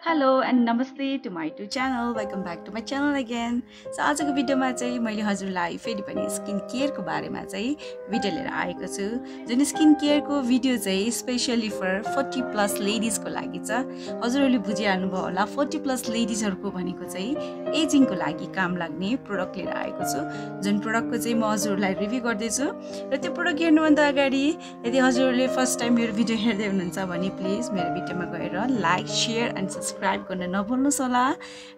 Hello and namaste to my YouTube channel. Welcome back to my channel again. So आजको भिडियोमा चाहिँ मैले हजुरलाई फेरि पनि स्किन केयर को बारेमा चाहिँ भिडियो लिएर आएको छु। जुन स्किन केयर को भिडियो चाहिँ स्पेशली फर 40 प्लस लेडीज को लागि छ। हजुरहरूले बुझिहाल्नु भयो होला 40 प्लस लेडीज हरुको भनेको चाहिँ एजिङ को लागि काम लाग्ने प्रोडक्ट लिएर आएको छु। जुन प्रोडक्ट को चाहिँ म हजुरलाई रिभ्यु गर्दै छु र त्यो प्रोडक्ट हेर्नु भन्दा अगाडि यदि हजुरहरूले फर्स्ट टाइम मेरो भिडियो हेर्दै हुनुहुन्छ भने प्लिज मेरो भिडियोमा गएर लाइक, शेयर एन्ड सब्स्क्राइब गर्न नभुल्नुहोस् होला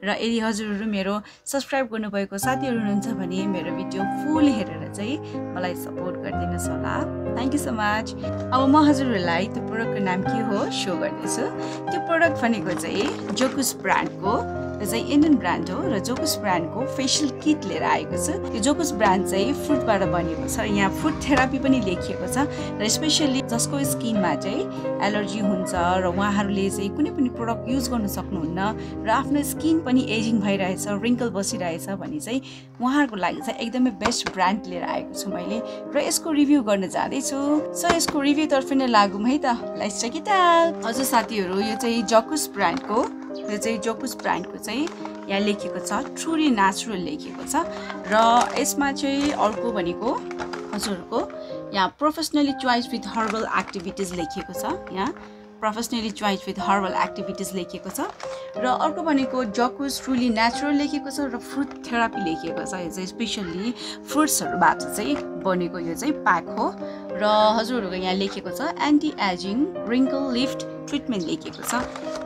र यदि हजुरहरू मेरो सब्स्क्राइब गर्नुभएको साथीहरू हुनुहुन्छ भने मेरो भिडियो फुल हेरेर चाहिँ मलाई सपोर्ट गरिदिनुहोस् होला। Thank you so much. अब म हजुरहरूलाई त्यो प्रोडक्टको नाम के हो शो गर्दैछु। त्यो प्रोडक्ट भनेको चाहिँ जोकुस ब्रान्डको चाहिँ इन्डियन ब्रान्ड हो र जोकुस ब्रान्डको फेशियल किट लिएर आएको छु। यो जोकुस ब्रान्ड चाहिँ फ्रुटबाट बनेको छ। यहाँ फ्रुट थेरापी पनि लेखिएको छ र स्पेशली जसको स्किनमा चाहिँ एलर्जी हुन्छ र उहाँहरूले चाहिँ कुनै पनि प्रोडक्ट युज गर्न सक्नुहुन्न र आफ्नो स्किन पनि एजिङ भइरहेछ, रिङ्कल बसिरहेछ भने चाहिँ उहाँहरूको लागि चाहिँ एकदमै बेस्ट ब्रान्ड लिएर आएको छु मैले र यसको रिभ्यू गर्न जाँदैछु। सो यसको रिभ्यू तर्फ नै लागौँ है त। Let's check it out. हजुर साथीहरू, यो चाहिँ जोकुस ब्रान्डको चाहिँ यहाँ लेखेको छ ट्रुली नेचुरल लेखेको छ र यसमा चाहिँ अर्को भनेको हजुरको यहाँ professionally choice with herbal activities लेखेको छ। यहाँ professionally choice with herbal activities लेखेको छ र अर्को भनेको जोकुस ट्रुली नेचुरल लेखेको छ र फ्रुट थेरापी लेखेको छ। यो चाहिँ स्पेशली फ्रुट्सहरुबाट चाहिँ बनेको यो चाहिँ प्याक हो र हजुरहरूको यहाँ लेखेको छ anti aging wrinkle lift treatment लेखेको छ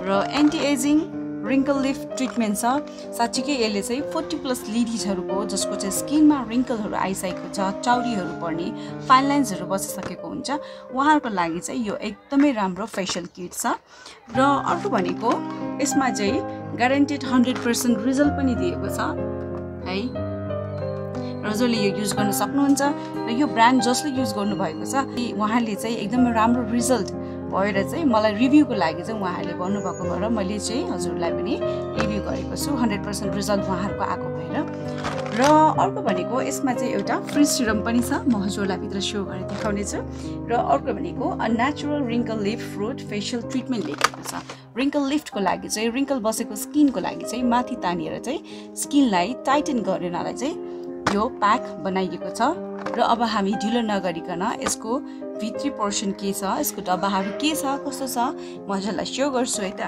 र anti aging wrinkle lift treatment छ। साँच्चीकै यसले चाहिँ 40 प्लस लेडिजहरुको जसको चाहिँ स्किनमा रिङ्कलहरु आइसकेको छ, चाउरीहरु पर्ने, फाइन लाइन्सहरु बसिसकेको हुन्छ, उहाँहरुको लागि चाहिँ यो एकदमै राम्रो फेशियल किट छ। र अर्को भनेको यसमा चाहिँ ग्यारेन्टेड 100% रिजल्ट पनि दिएको छ है। हजुरले यो युज गर्न सक्नुहुन्छ र यो ब्रान्ड जसले युज गर्नु भएको छ उहाँले चाहिँ एकदमै राम्रो रिजल्ट भएर चाहिँ मलाई रिभ्यूको लागि चाहिँ उहाँहरूले भन्नुभएको भएर मैले चाहिँ हजुरलाई पनि रिभ्यू गरेको छु। 100% रिजल्ट उहाँहरूको आएको भएर। र अर्को भनेको यसमा चाहिँ एउटा फ्री सिरम पनि छ, म हजुरलाई भित्र सो गरेर देखाउने छु। र अर्को भनेको a natural wrinkle lift fruit facial treatment लेखेको छ। रिङ्कल लिफ्टको लागि चाहिँ रिङ्कल बसेको स्किनको लागि चाहिँ माथि तानिएर चाहिँ स्किनलाई टाइटन गर्नलाई चाहिँ यो प्याक बनाइएको छ। र अब हामी ढिलो नगरिकन यसको भित्री पोर्सन के छ, यसको डब्बाहरू के छ, कस्तो छ म हजुरलाई सो गर्छु है त।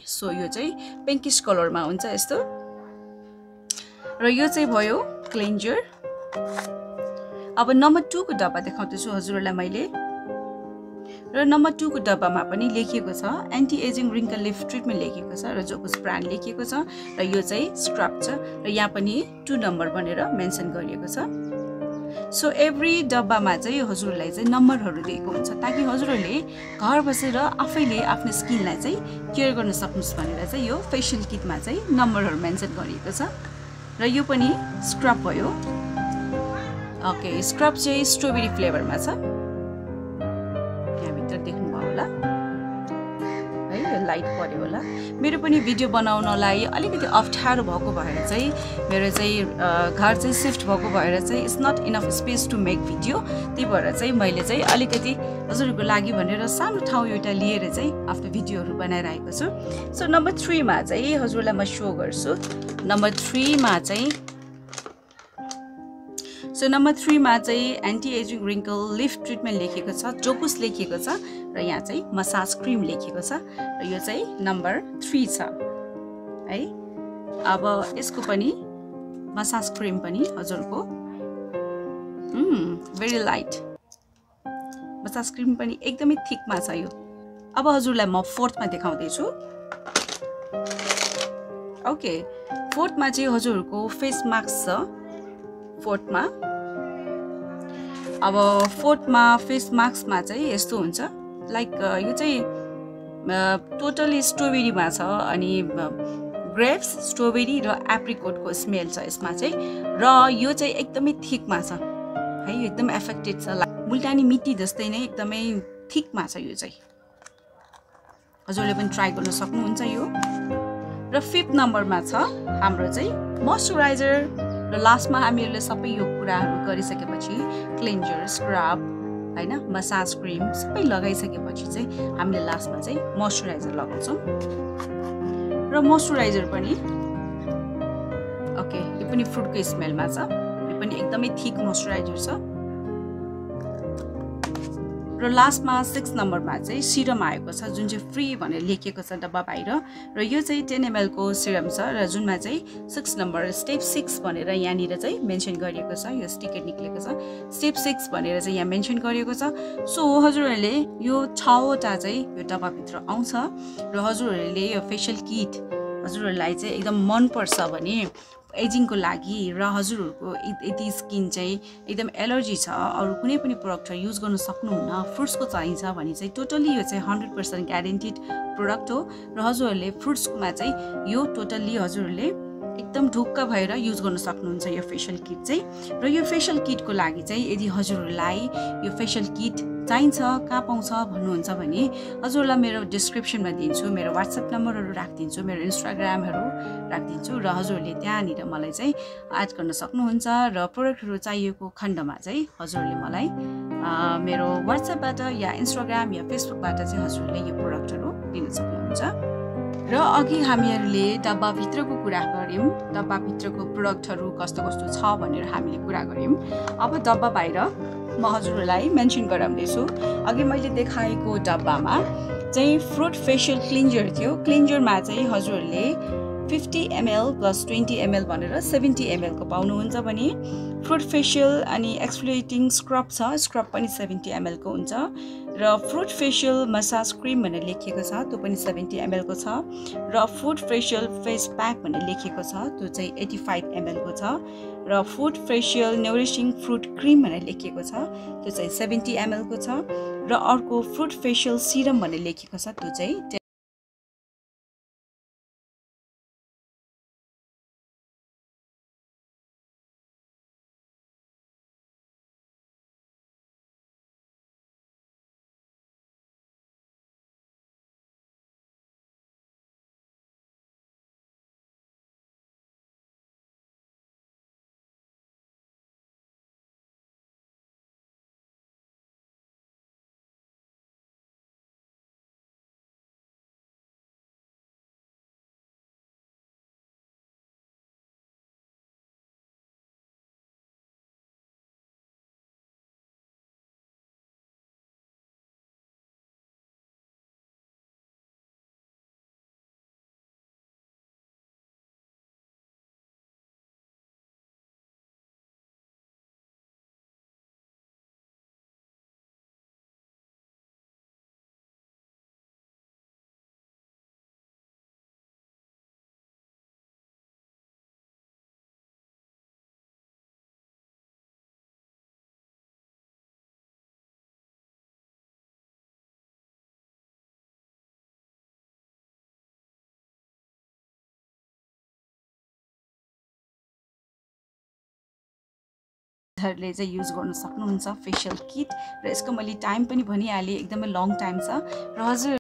सो यो चाहिँ पिङ्किश कलरमा हुन्छ यस्तो। र यो चाहिँ भयो क्लेन्जर। अब नम्बर 2 को डब्बा देखाउँदैछु हजुरहरूलाई मैले। र नम्बर 2 को डब्बामा पनि लेखिएको छ anti aging wrinkle lift treatment लेखिएको छ र जोकुस ब्रान्ड लेखिएको छ र यो चाहिँ स्क्रब छ र यहाँ पनि 2 नम्बर भनेर मेन्सन गरिएको छ। सो एभ्री डब्बामा चाहिँ हजुरलाई चाहिँ नम्बरहरू दिएको हुन्छ ताकि हजुरहरूले घर बसेर आफैले आफ्नो स्किनलाई चाहिँ केयर गर्न सक्नुहोस् भनेर चाहिँ यो फेशियल किटमा चाहिँ नम्बरहरू मेन्सन गरिएको छ। र यो पनि स्क्रब भयो। ओके, स्क्रब चाहिँ स्ट्रबेरी फ्लेभरमा छ, यहाँभित्र देख्नुभयो होला है। यो लाइट पर्यो होला मेरो पनि भिडियो बनाउनलाई अलिकति अप्ठ्यारो भएको भएर चाहिँ मेरो चाहिँ घर चाहिँ शिफ्ट भएको भएर चाहिँ it's not enough space to make video त्यही भएर चाहिँ मैले चाहिँ अलिकति हजुरहरूको लागि भनेर सानो ठाउँ एउटा लिएर चाहिँ आफ्नो भिडियोहरू बनाइरहेको छु सो नम्बर 3 मा चाहिँ हजुरलाई म शो गर्छु नम्बर 3 मा चाहिँ सो नम्बर 3 मा चाहिँ anti aging wrinkle lift treatment लेखेको छ जोकुस लेखेको छ र यहाँ चाहिँ मसाज क्रिम लेखेको छ र यो चाहिँ नम्बर 3 छ है अब यसको पनि मसाज क्रिम पनि हजुरको भेरी लाइट मसाज क्रिम पनि एकदमै थिकमा छ यो अब हजुरलाई म 4th मा देखाउँदै छु ओके 4th मा चाहिँ हजुरको फेस मास्क छ 4th मा अब 4th मा फेस मास्क मा चाहिँ यस्तो हुन्छ लाइक यो चाहिँ टोटली स्ट्रबेरी मा छ अनि ग्रेप्स स्ट्रबेरी र एप्रिकोट को स्मेल छ यसमा चाहिँ र यो चाहिँ एकदमै थिक मा छ है यो एकदम एफेक्टेड छ मुल्तानी मिट्टी जस्तै नै एकदमै थिक मा छ यो चाहिँ हजुरले पनि ट्राई गर्न सक्नुहुन्छ यो र 5th नम्बरमा छ हाम्रो चाहिँ मोइस्चराइजर र लास्टमा हामीहरूले सबै यो कुराहरू गरिसकेपछि क्लेन्जर स्क्रब हैन मसाज क्रिम सबै लगाइसकेपछि चाहिँ हामीले लास्टमा चाहिँ मोइस्चराइजर लगाउँछौं र मोइस्चराइजर पनि ओके यो पनि फ्रुटको स्मेलमा छ यो पनि एकदमै थिक मोइस्चराइजर छ र लास्टमा 6 नम्बरमा चाहिँ सिरम आएको छ जुन चाहिँ फ्री भनेर लेखिएको छ डब्बा बाहिर र यो चाहिँ 10 ml को सिरम छ र जुनमा चाहिँ 6 नम्बर स्टेप 6 भनेर यहाँनिर चाहिँ मेन्सन गरिएको छ यो स्टिकर निक्लेको छ स्टेप 6 भनेर चाहिँ यहाँ मेन्सन गरिएको छ सो हजुरहरूले यो 6 वटा चाहिँ यो डब्बा भित्र आउँछ र हजुरहरूले यो फेशियल किट हजुरहरूलाई चाहिँ एकदम मन पर्छ भने एजिङको लागि र हजुरहरूको यदि स्किन चाहिँ एकदम एलर्जी छ अरु कुनै पनि प्रोडक्ट युज गर्न सक्नुहुन्न फ्रुट्सको चाहिन्छ भने चाहिँ टोटली यो चाहिँ 100% ग्यारेन्टेड प्रोडक्ट हो र हजुरहरूले फ्रुट्समा चाहिँ यो टोटली हजुरहरूले एकदम ढुक्क भएर युज गर्न सक्नुहुन्छ यो फेशियल किट चाहिँ र यो फेशियल किटको लागि चाहिँ यदि हजुरहरूलाई यो फेशियल किट चाहिन्छ कहाँ पाउँछ भन्नुहुन्छ भने हजुरलाई मेरो डिस्क्रिप्सनमा दिन्छु मेरो WhatsApp नम्बरहरू राख्दिन्छु मेरो इन्स्टाग्रामहरू राख्दिन्छु र हजुरहरूले त्यहाँनिर मलाई चाहिँ एड गर्न सक्नुहुन्छ र प्रोडक्टहरू चाहिएको खण्डमा चाहिँ हजुरहरूले मलाई मेरो WhatsAppबाट या इन्स्टाग्राम या फेसबुकबाट चाहिँ हजुरहरूले यो प्रोडक्टहरू लिन सक्नुहुन्छ र अघि हामीहरूले डब्बा भित्रको कुरा गर्यौं डब्बा भित्रको प्रोडक्टहरू कस्तो कस्तो छ भनेर हामीले कुरा गर्यौं अब डब्बा बाहिर म हजुरहरूलाई मेन्सन गराउँदै छु अघि मैले देखाएको डब्बामा चाहिँ फ्रुट फेशियल क्लिन्जर थियो क्लिन्जरमा चाहिँ हजुरहरूले 50 ml plus 20 ml भनेर 70 ml को पाउनुहुन्छ भने फ्रुट फेशियल अनि एक्सफोलिएटिङ स्क्रब छ स्क्रब पनि 70 ml को हुन्छ र फ्रुट फेशियल मसाज क्रिम भनेर लेखिएको छ त्यो पनि 70 ml को छ र फ्रुट फेशियल फेस प्याक भनेर लेखिएको छ त्यो चाहिँ 85 ml को छ र फ्रुट फेशियल नरिशिङ फ्रुट क्रिम भनेर लेखिएको छ त्यो चाहिँ 70 ml को छ र अर्को फ्रुट फेशियल सिरम भनेर लेखिएको छ त्यो चाहिँ हरूले चाहिँ युज गर्न सक्नुहुन्छ फेशियल किट र यसको मैले टाइम पनि भनिहालेँ एकदमै लङ टाइम छ र हजुर